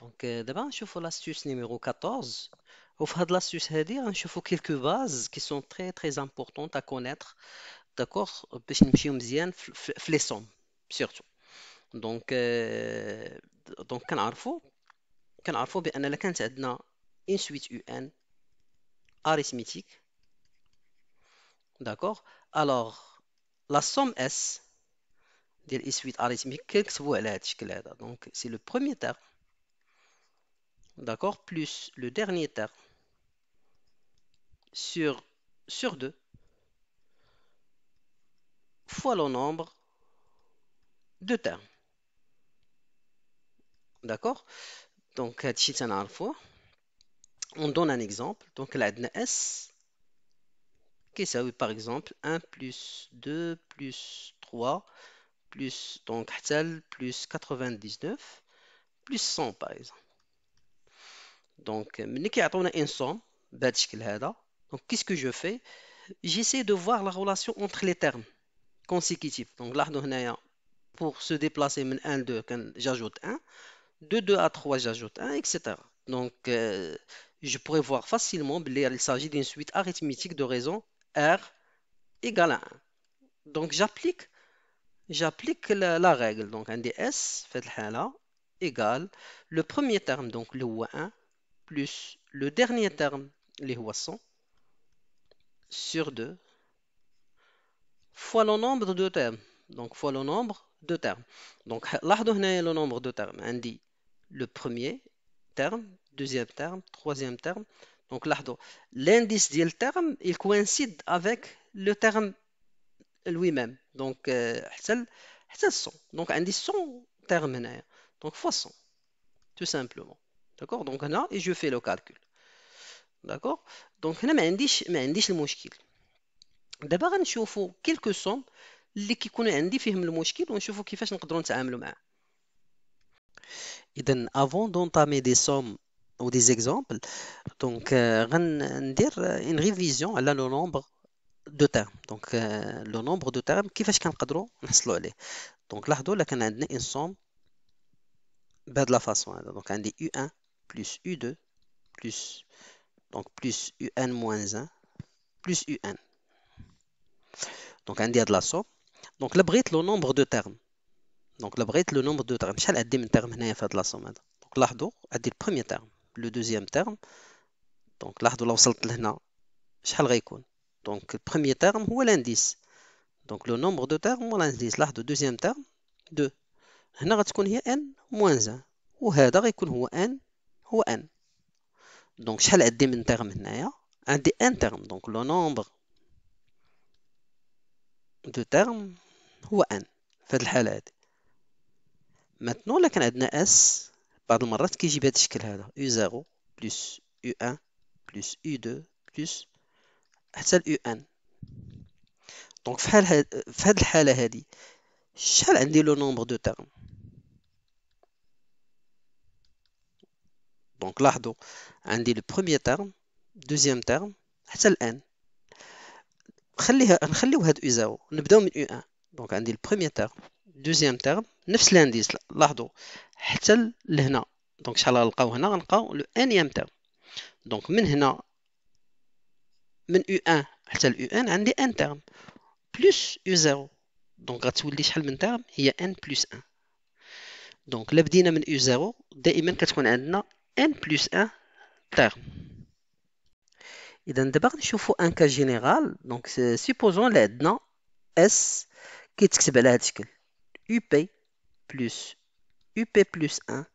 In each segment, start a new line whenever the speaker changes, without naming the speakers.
دونك دابا نشوفوا l'astuce numéro 14. وفي هاد l'astuce هادي غنشوفوا quelques bases qui sont très très importantes à connaître, d'accord, باش نمشيو مزيان في les sommes surtout. دونك دونك كنعرفوا بان الا كانت عندنا une suite UN arithmétique, d'accord, alors la somme S ديال une suite arithmétique كنكتبوه على هاد الشكل هذا. دونك c'est le premier terme, d'accord, plus le dernier terme sur 2 fois le nombre de termes, d'accord. Donc هادشي تنعرفوه. On donne un exemple. Donc là عندنا S كيساوي par exemple 1 plus 2 plus 3 plus donc حتى plus 99 plus 100 par exemple. Donc ملي كيعطونا une somme بهذا الشكل هذا، donc qu'est-ce que je fais? J'essaie de voir la relation entre les termes consécutifs. Donc لاحظوا هنايا pour se déplacer من 1 2 j'ajoute 1, de 2 à 3 j'ajoute 1, etc. Donc je pourrais voir facilement qu'il s'agit d'une suite arithmétique de raisons R égale à 1. Donc j'applique la règle. Donc un des S fait le égale le premier terme, donc le 1, plus le dernier terme, les 100, sur 2, fois le nombre de termes. Donc fois le nombre de termes. Donc لاحظوا هنا le nombre de termes. On dit le premier terme, deuxième terme, troisième terme. Donc لاحظوا l'indice du terme, il coïncide avec le terme lui-même. Donc حتى 100. Donc عندي 100 termes هنايا. Donc fois 100 tout simplement. D'accord. Donc هنا et je fais le calcul. D'accord. Donc هنا ما عنديش المشكل. دابا غنشوفوا quelques sommes اللي كيكونوا عندي فيهم المشكل ونشوفوا كيفاش نقدروا نتعاملوا معاه. إذا avant d'entamer des sommes ou des exemples, donc غندير une révision على le nombre de termes. Donc le nombre de termes كيفاش كنقدروا نحصلوا عليه. Donc لاحظوا là كان عندنا une somme بهاد la façon هذا. Donc عندي U1 plus U2 plus donc plus UN moins 1 plus UN. Donc عندي هاد la somme. Donc là بغيت le nombre de termes. Donc là بغيت le nombre de termes. شحال عندي من terme هنايا في هاد la somme هذا. Donc لاحظوا عندي le premier terme, le deuxième terme. Donc لاحظوا لو وصلت لهنا شحال غيكون. Donc le premier terme هو l'indice. Donc le nombre de termes هو l'indice. لاحظوا deuxième terme 2. هنا غتكون هي n moins 1 وهذا غيكون هو n هو n. Donc شحال عندي من terme هنايا؟ عندي un terme. Donc le nombre de termes هو n في هذه الحالة هذه. Maintenant là كان عندنا s بعض المرات كيجي بهذا الشكل هذا u0 plus u1 plus u2 plus حتى ال un. Donc في هذه الحالة هذه شحال عندي لو nombre de termes. Donc لاحظوا عندي le premier terme, deuxième terme حتى ال n. نخليو هاد u0 نبداو من u1. Donc عندي le premier terme, deuxième terme نفس الانديس. لاحظوا حتى لهنا. دونك شحال غنلقاو هنا؟ غنلقاو لو انيام تيرم. دونك من هنا من U1 حتى ل UN عندي ان تيرم بلس U0. دونك غتولي شحال من تيرم؟ هي n بلس 1. دونك لا بدينا من U0 دائما كتكون عندنا n بلس 1 تيرم. اذا دابا غنشوفوا ان كا جينيرال. دونك سيبوزون لا عندنا S كيتكتب على هذا الشكل UP plus UP plus 1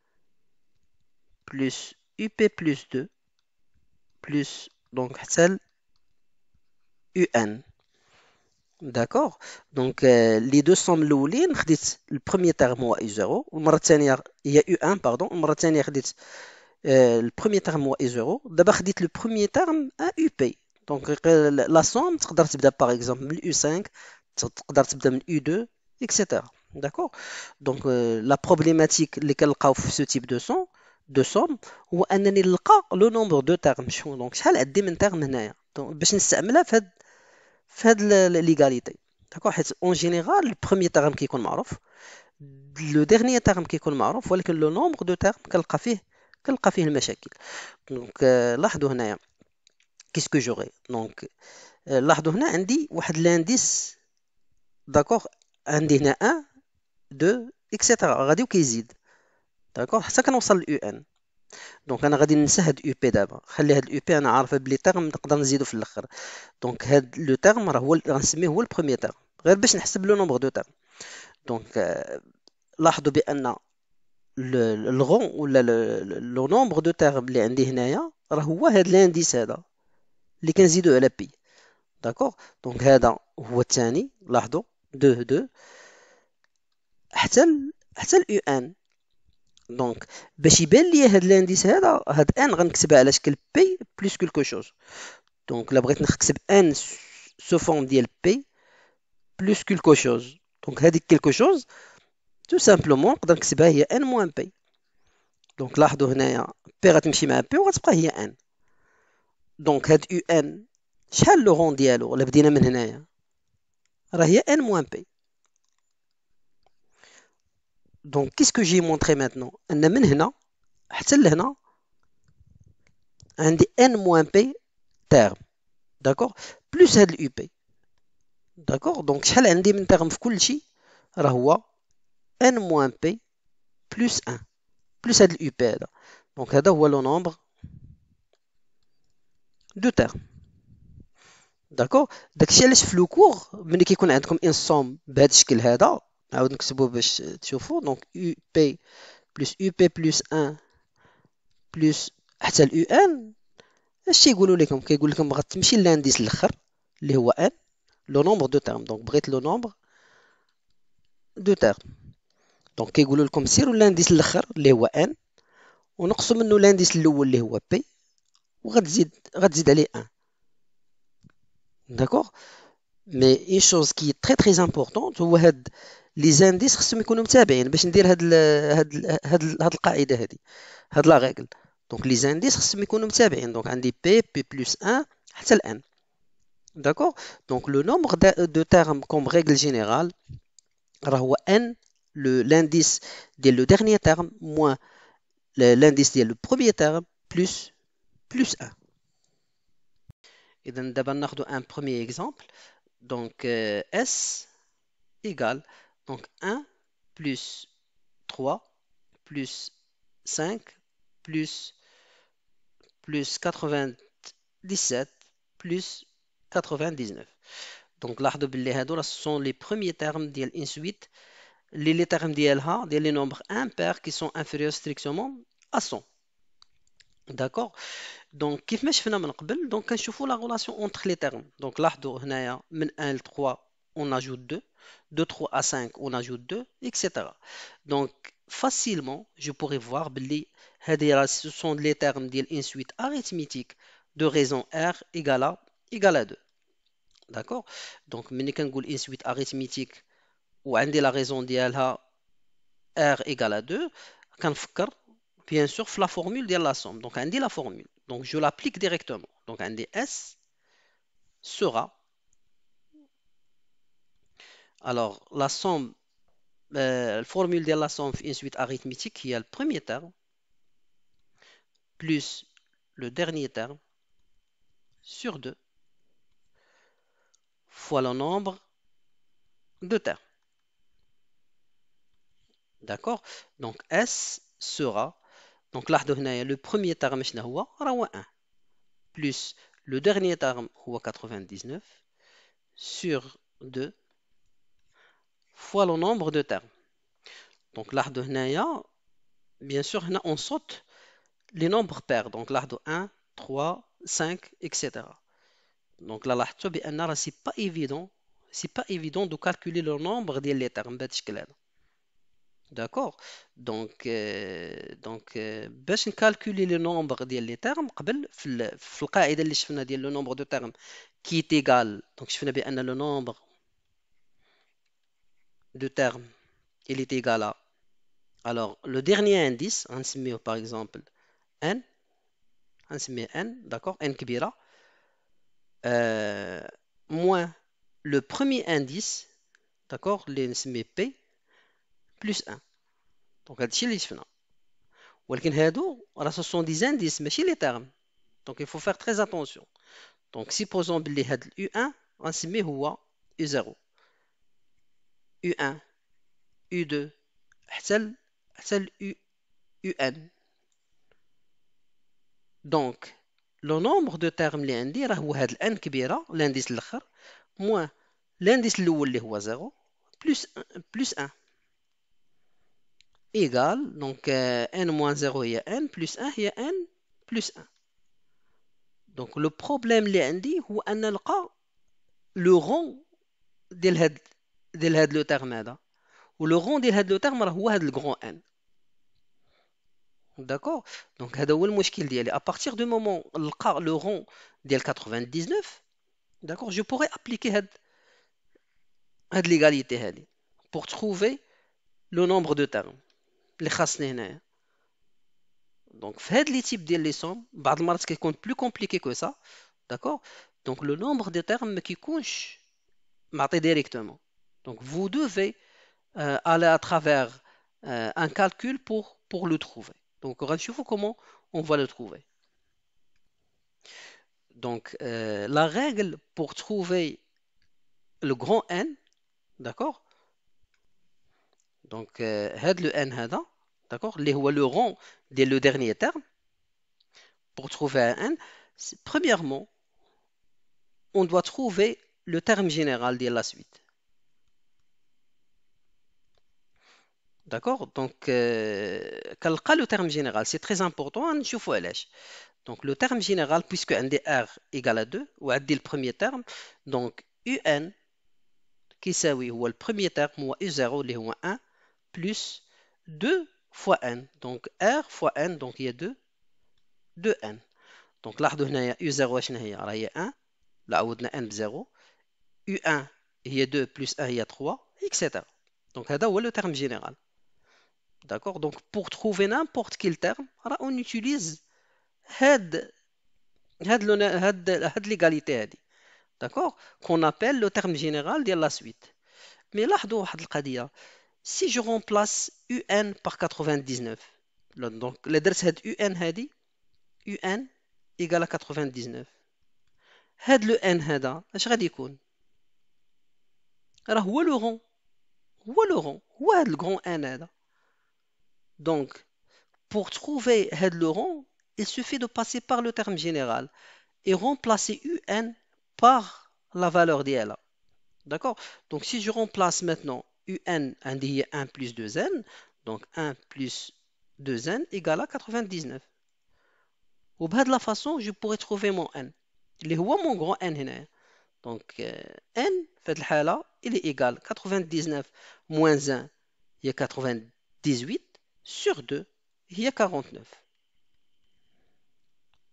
plus UP plus 2 plus donc حتى ل UN. D'accord. Donc les deux sommes الاولين خديت البروميير تيرم هو U0 والمره الثانيه هي U1 باردون والمره الثانيه خديت البروميير تيرم هو U0. دابا خديت لو بروميير تيرم UP. دونك لا سوم تقدر تبدا باغ اكزومبل من U5 تقدر تبدا من U2 اكسيتيرا. داكور. دونك لا بروبليماتيك اللي كنلقاو في سو تيب دو سوم هو انني نلقى لو نومبر دو تيرم. شنو دونك شحال عندي من تيرم هنايا باش نستعملها في هاد ليغاليتي. داكور. حيت اون جينيرال البروميير تيرم كيكون معروف، لو ديرنيير تيرم كيكون معروف، ولكن لو نومبر دو تيرم كنلقى فيه كنلقى فيه المشاكل. دونك لاحظوا هنايا كيسكو جوغي. دونك لاحظوا هنا عندي واحد لانديس. داكوغ، عندي هنا 1 2 اكسيتيرا غادي وكيزيد. داكوغ حتى كنوصل ل ان. دونك انا غادي ننسى هاد يو بي دابا، خلي هاد اليو بي انا عارفه بلي تيرم نقدر نزيدو في الاخر. دونك هاد لو تيرم راه هو غنسميه هو البروميير تيرم، غير باش نحسب لو نومبر دو تيرم. دونك لاحظوا بان الغون ولا لو نومبر دو تيرم اللي عندي هنايا راه هو هاد لانديس هذا اللي كنزيدو على بي. داكوغ. دونك هذا هو الثاني. لاحظوا 2 2 حتى اليو ان. دونك باش يبان لي هاد لانديس هذا، هاد ان غنكتبها على شكل بي بلس كلكو شوز. دونك الا بغيت نكتب ان سو فورم ديال بي بلس كلكو شوز، دونك هذيك كلكو شوز تو سامبلومون نقدر نكتبها هي ان موان بي. دونك لاحظوا هنايا بي غتمشي مع بي وغتبقى هي ان. دونك هاد يو ان شحال لو رون ديالو؟ الا بدينا من هنايا راه هي ان موان بي. دونك كيسكو جي مونطري ماتنون؟ ان من هنا حتى لهنا عندي ان موان بي تيرم. داكوغ. بلس هاد اليو بي. داكوغ. دونك شحال عندي من تيرم في كل شيء؟ راه هو ان موان بي بلس 1 بلس هاد اليو بي هذا. دونك هذا هو لو نومبر دو تيرم. داكوغ. داكشي علاش في لو كور ملي كيكون عندكم ان سوم بهذا الشكل هذا، نعاود نكتبو باش تشوفوا. دونك يو بي بلس 1 بلس حتى اليو ان. اش تيقولوا لكم؟ كيقول لكم غتمشي لانديس الاخر اللي هو ان، لو نومبر دو تيرم. دونك بغيت لو نومبر دو تيرم. دونك كيقولوا لكم سيروا لانديس الاخر اللي هو ان، ونقصوا منه لانديس الاول اللي هو بي، غتزيد عليه 1. داكوغ. مي اون شوز كي تري امبورطونت هو هاد لي زانديس خصهم يكونوا متابعين باش ندير هاد القاعده هادي، هاد لا ريغل. دونك لي زانديس خصهم يكونوا متابعين. دونك عندي بي بلس 1 حتى الان. داكوغ. دونك لو نومبر دو تيرم كوم ريغل جينيرال راه هو ان لانديس ديال لو ديرنيير تيرم موان l'indice ديال لو بروميير تيرم بلس 1. اذا دابا ناخذ ان بروميير اكزامبل. دونك S égale donc 1 plus 3 plus 5 plus 97 plus 99. Donc لاحظوا باللي هادو ce sont les premiers termes ديال une suite les termes ديالها ديال les nombres impairs qui sont inférieurs strictement à 100. D'accord. Donc كيفما شفنا من قبل دونك كنشوفوا la relation entre les termes. Donc لاحظوا هنايا من 1 ل 3 on ajoute 2, de 3 à 5 on ajoute 2, etc. Donc facilement je pourrais voir باللي هذه ce sont les termes ديال une suite arithmétique de raison r égale à 2. D'accord. Donc ملي كنقول une suite arithmétique وعندي la raison ديالها r égale à 2 كنفكر bien sûr في la formule ديال la somme. Donc عندي la formule. Donc je l'applique directement. Donc عندي S sera, alors la somme, la formule de la somme une suite arithmétique qui est le premier terme plus le dernier terme sur 2 fois le nombre de termes. D'accord. Donc S sera, donc là le premier terme هو 1 plus le dernier terme هو 99 sur 2 fois le nombre de termes. Donc là bien sûr on saute les nombres pairs. Donc là 1 3 5 etc. Donc là c'est pas évident, de calculer le nombre des termes بهذا الشكل هذا. D'accord. Donc باش نكالكولي le nombre ديال les termes قبل في القاعده اللي شفنا ديال le nombre de termes qui est égal. Donc شفنا بان le nombre de termes il est égal à, alors le dernier indice غنسميه par exemple n, غنسميه n. D'accord. n كبيره moins le premier indice, d'accord, اللي نسميه P plus 1. Donc هادشي اللي شفنا. ولكن هادو راه ce sont des indices ماشي les termes. Donc il faut faire très attention. Donc supposons بلي هاد ال U1 غنسميه هو U0 U1 U2 حتى ل UN. Donc le nombre de termes اللي عندي راه هو هاد الان كبيره l'indice الاخر moins l'indice الاول اللي هو 0 plus 1 égal donc n moins 0 هي n plus 1 هي n plus 1. Donc le problème اللي عندي هو ان نلقى لو رون ديال هاد لو تيرم هذا ولو رون ديال هاد لو تيرم راه هو هاد الكرون ان. داكور دونك هذا هو المشكل ديالي ابارتيغ دو مومون نلقى لو رون ديال 99. داكور جو بوري ابليكي هاد ليغاليتي هادي pour trouver le nombre de termes اللي خاصني هنايا. دونك في هاد لي تيب ديال لي سوم بعض المرات كيكون بلو كومبليكي كو سا. داكور دونك لو نومبر دو تيرم ما كيكونش معطي ديريكتومون. دونك vous devez aller à travers un calcul pour le trouver. Donc غنشوفوا comment on va le trouver. Donc la règle pour trouver le grand N, d'accord. Donc هاد le N هذا d'accord اللي هو le rang ديال le dernier terme. Pour trouver un N, premièrement on doit trouver le terme général de la suite. D'accord. Donc كنلقى le terme général, c'est très important نشوفوا علاش. Donc le terme général, puisque NDR égale à 2, ou عندي le premier terme, donc UN كيساوي هو le premier terme هو U0 اللي هو 1 plus 2 fois N. Donc R fois N, donc il y a 2N. Donc لاحظوا هنايا U0 شنو هي؟ راه هي 1 لا عوضنا N ب 0 U1 هي 2 plus 1 هي 3 etc. Donc هذا هو le terme général. D'accord. Donc pour trouver n'importe quel terme, on utilise هاد l'égalité هادي. D'accord, qu'on appelle le terme général de la suite. Mais لاحظوا واحد القضية. Si je remplace UN par 99, donc اللي درت هاد UN هادي UN égale à 99. هاد لو N هذا اش غادي يكون؟ راه هو لو رون هو هاد الكرون N هذا. Donc pour trouver هاد le rond, il suffit de passer par le terme général et remplacer UN par la valeur d'IL. D'accord. Donc si je remplace maintenant UN عندي 1 plus 2N, donc 1 plus 2N égale à 99. وبهذه la façon, je pourrais trouver mon N اللي هو mon grand N هنا. Donc N في هذه الحالة il est égal 99 moins 1 هي 98 sur 2 هي 49.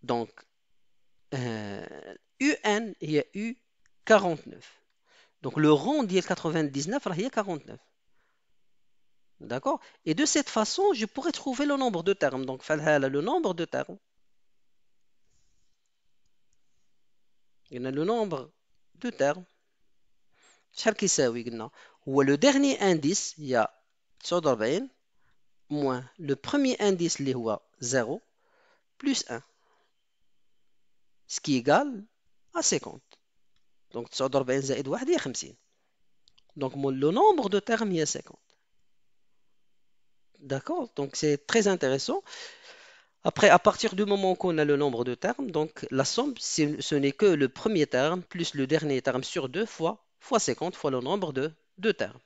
Donc UN هي U49. Donc le rond ديال 99 راه هي 49. D'accord. Et de cette façon, je pourrais trouver le nombre de termes. Donc le nombre de termes. Il y a le nombre de termes. شحال كيساوي قلنا هو le dernier indice il y a 49 moins le premier indice اللي هو 0 plus 1 ce qui est égal à 50. Donc 49 زائد 1 هي 50. Donc le nombre de termes il y a 50. D'accord? Donc c'est très intéressant. Après, à partir du moment qu'on a le nombre de termes, donc la somme, ce n'est que le premier terme plus le dernier terme sur 2 fois 50 fois le nombre de termes.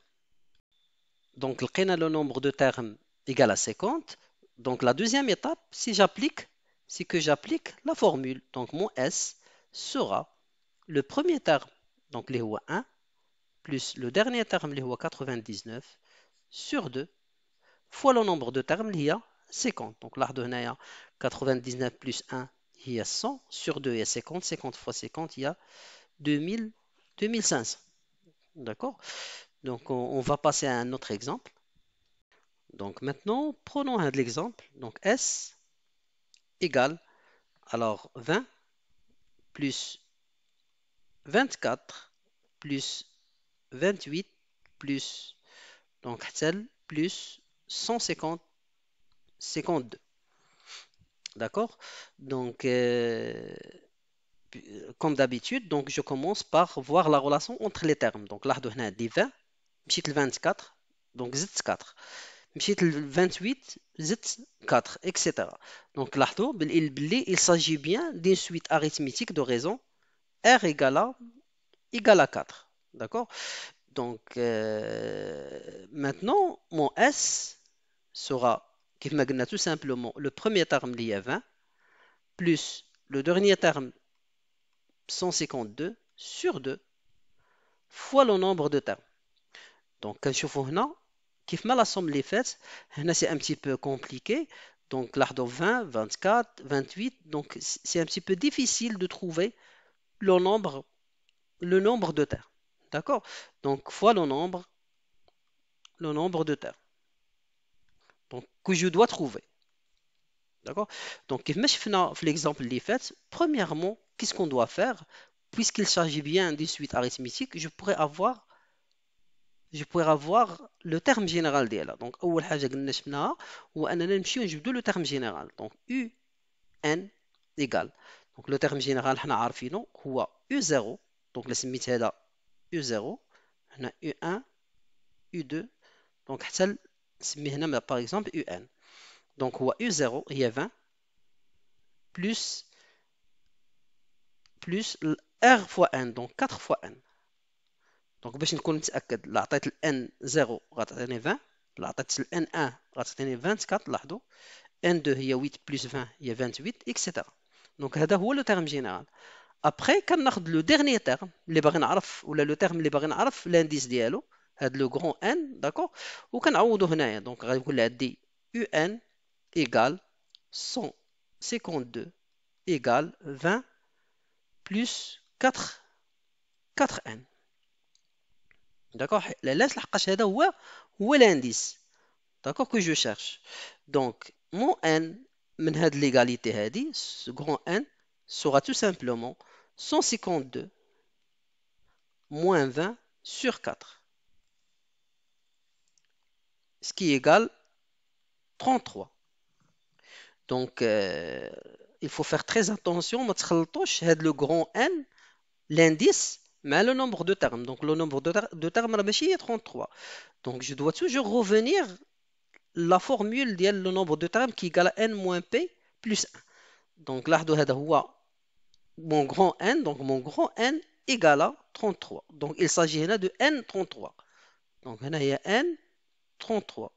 Donc, le nombre de termes égal à 50. Donc, la deuxième étape, c'est que j'applique la formule. Donc, mon S sera le premier terme, donc les 1, plus le dernier terme, les 99, sur 2, fois le nombre de termes, il y a 50. Donc, là, 99 plus 1, il y a 100. Sur 2, il y a 50. 50 fois 50, il y a 2500. D'accord? Donc, on va passer à un autre exemple. Donc, maintenant, prenons un exemple. Donc, S égale, alors, 20 plus 24 plus 28 plus, donc, plus 150, 52. D'accord? Donc, comme d'habitude, donc je commence par voir la relation entre les termes. Donc, là, on a dit 20, مشيت ل 24, donc زدت 4. مشيت ل 28, زدت 4, etc. Donc, لاحظوا il s'agit bien d'une suite arithmétique de raisons R égale à 4. D'accord? Donc, maintenant, mon S sera, كيف ما قلنا, tout simplement, le premier terme lié à 20 plus le dernier terme 152 sur 2 fois le nombre de termes. Donc, كنشوفوا هنا كيف ما la somme les faite, هنا c'est un petit peu compliqué. Donc, لاحظوا 20, 24, 28. Donc, c'est un petit peu difficile de trouver le nombre de termes. D'accord? Donc, fois le nombre de termes. Donc, que je dois trouver. D'accord? Donc, كيف ما شفنا في l'exemple اللي فات, premièrement, qu'est-ce qu'on doit faire? Puisqu'il s'agit bien d'une suite arithmétique, je pourrais avoir le terme général ديالها. Donc, أول حاجة قلنا شفناها هو أننا نمشيو نجبدو le terme général. Donc, UN égale. Donc, le terme général حنا عارفينه هو U0. Donc, اللي سميت هذا U0. هنا U1, U2. Donc, حتى نسميه هنا par exemple UN. Donc, هو U0 هي 20 plus R fois N. Donc, 4 fois N. دونك باش نكون متاكد لا عطيت ال n 0 غتعطيني 20 لا عطيت ال n 1 غتعطيني 24. لاحظوا n 2 هي 8 بلس 20 هي 28 اكسيتيرا. دونك هذا هو لو تيرم جينيرال. ابخي كناخذ لو ديرنيي تيرم اللي باغي نعرف ولا لو تيرم اللي باغي نعرف لانديس ديالو هاد لو غران ان داكوغ وكنعوضو هنايا. دونك غيكون لي عندي يو ان ايكال 152 ايكال 20 بلس 4 ان. داكوغ علاش لحقاش هذا هو لانديس d'accord que je cherche. Donc, mon n, من هاد l'égalité هادي, ce grand n, sera tout simplement 152 moins 20 sur 4, ce qui égale 33. Donc, il faut faire très attention, ما تخلطوش هاد le grand n, l'indice, mais le nombre de termes. Donc, le nombre de termes راه ماشي 33. Donc, je dois toujours revenir la formule ديال le nombre de termes qui égale à n moins p plus 1. Donc, لاحظوا هذا هو mon grand N, donc mon grand N égale à 33. Donc, il s'agit là de N33. Donc, il y a N33.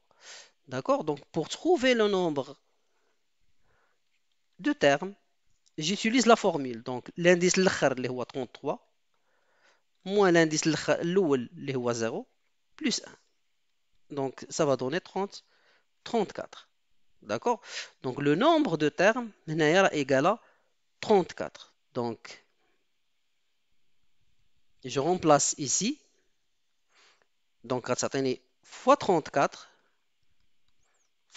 D'accord? Donc, pour trouver le nombre de termes, j'utilise la formule. Donc, l'indice l'khar, اللي هو 33, moins l'indice l'oul, اللي هو 0, plus 1. Donc, ça va donner 34. D'accord? Donc, le nombre de termes est égal à 34. Donc, je remplace ici. Donc, ça fois 34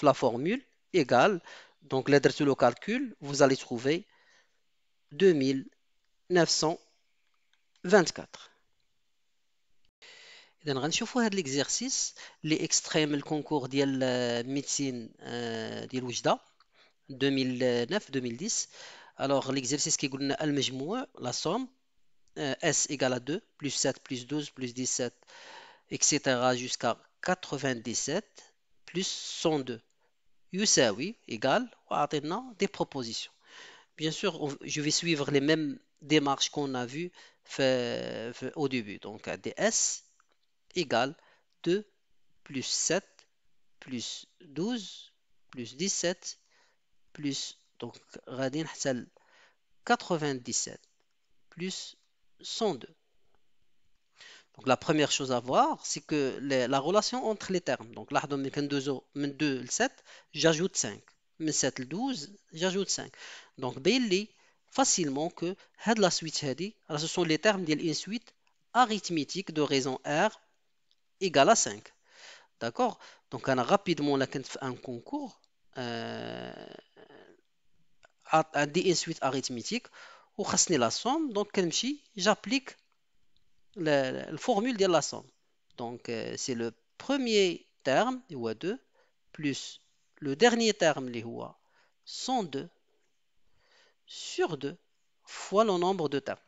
la formule égale, donc l'aide sur le calcul, vous allez trouver 2924. إذا غنشوفوا هذا l'exercice اللي extrait من الكونكور ديال médecine ديال وجدة 2009-2010. Alors l'exercice كيقول لنا المجموع la somme S égale à 2 plus 7 plus 12 plus 17 etc. jusqu'à 97 plus 102 يساوي égal وأعطينا des propositions. Bien sûr, je vais suivre les mêmes démarches qu'on a vues au début. Donc, ds égale 2 plus 7 plus 12 plus 17 plus, donc, غادي نحتل 97 plus 102. Donc, la première chose à voir, c'est que la relation entre les termes. Donc, là, من 2 ل 7, j'ajoute 5. من 7 ل 12, j'ajoute 5. Donc, باين facilement que la suite ce sont les termes d'une suite arithmétique de raison R égale à 5. D'accord? Donc, on a rapidement là, un concours à une suite arithmétique ou la somme. Donc, j'applique la formule de la somme. Donc, c'est le premier terme, il y a 2, plus le dernier terme, il y a 102, sur 2 fois le nombre de termes.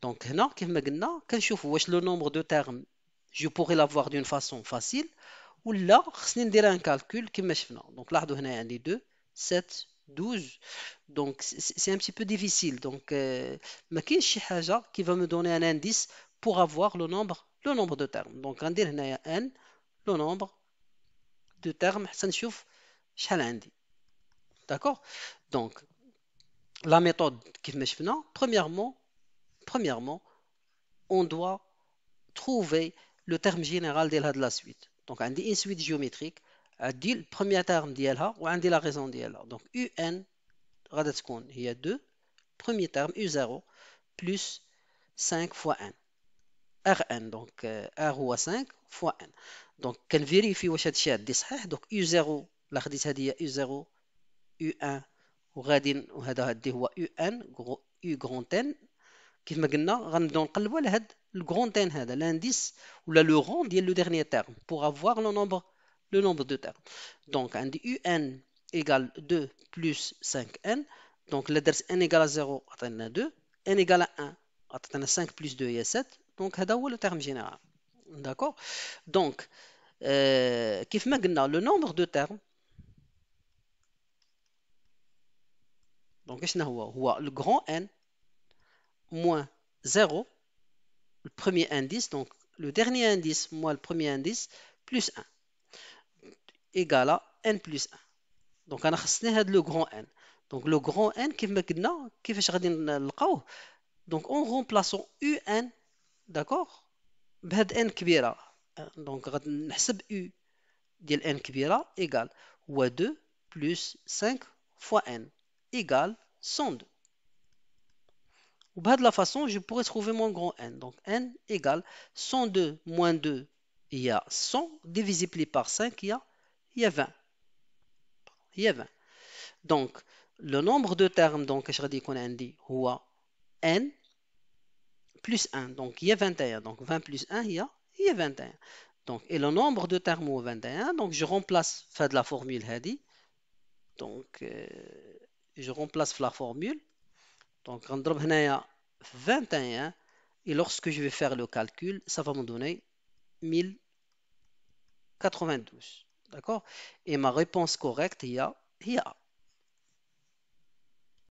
Donc, هنا كيف قلنا كنشوفوا واش le nombre de termes je pourrais l'avoir d'une façon facile ولا خصني ندير ان calcul كما شفنا. Donc لاحظوا هنا عندي 2 7 12. Donc c'est un petit peu difficile. Donc ما كاينش شي حاجة qui va me donner un indice pour avoir le nombre de termes. Donc غندير هنايا n le nombre de termes حتى نشوف شحال عندي. D'accord? Donc la méthode كيف ما شفنا premièrement on doit trouver le terme général de la suite. Donc عندي une suite géométrique عندي le premier terme ديالها وعندي la raison ديالها. Donc un غادا تكون هي 2 premier terme u0 plus 5 fois n rn. Donc r هو 5 fois n. Donc كنفيريفي واش هادشي عندي صحيح. Donc u0 لا خديت هذه هي u0 u1 وغادي وهذا هادي هو un u grand n. كيف ما قلنا غنبداو نقلبوا على هاد الجروند ان هذا لانديس ولا لو رون ديال لو ديرنيير تيرم بوغ افوار لو نومبر دو تيرم. دونك عندي يو ان ايكال 2 بلس 5 ان. دونك الا درت ان ايكال 0 عطينا 2 ان ايكال 1 عطينا 5 بلس 2 هي 7. دونك هذا هو لو تيرم جينيرال. داكور. دونك كيف ما قلنا لو نومبر دو تيرم دونك شنو هو لو غران ان moins 0 le premier indice, donc le dernier indice moins le premier indice, plus 1, égale à n plus 1. Donc, on a le grand N. Donc, le grand N, donc en remplaçant UN, d'accord, بهاد n كبيرة. Donc, نحسب U ديال n كبيرة égale هو 2 plus 5 fois n égale 102. De la façon, je pourrais trouver mon grand N. Donc, N égale 102 moins 2, il y a 100, divisé par 5, il y a 20. Il y a 20. Donc, le nombre de termes donc, je dis qu'on a dit, N plus 1. Donc, il y a 21. Donc, 20 plus 1, il y a 21. Donc, et le nombre de termes au 21, donc je remplace, fait de la formule Hadi. Donc, je remplace la formule. Donc, on a 21 et lorsque je vais faire le calcul, ça va me donner 1092. D'accord? Et ma réponse correcte, il y a